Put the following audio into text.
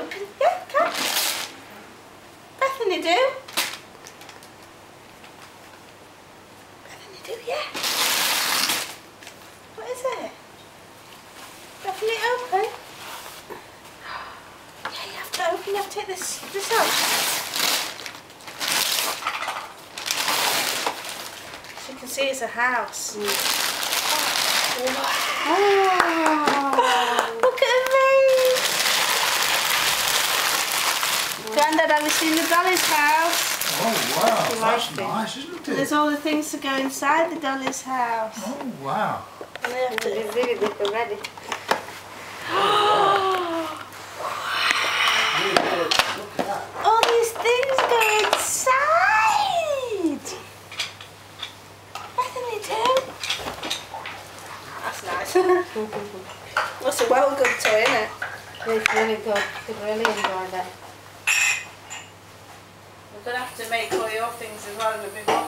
open. Yeah, come. Bethany, do. Bethany, do, yeah. What is it? Bethany, open. Yeah, you have to open. You have to take this out. As you can see, it's a house. Wow. Look at me. Grandad, have you seen the Dolly's house? Oh wow, that's nice, isn't it? There's all the things to go inside the Dolly's house. Oh wow. And they have to... It's really good already. Really good. Look at that. All these things go inside. Bethany, too. That's nice. That's a well good toy, isn't it? It's really good. You really enjoy that. We're going to have to make all your things as well in a bit more.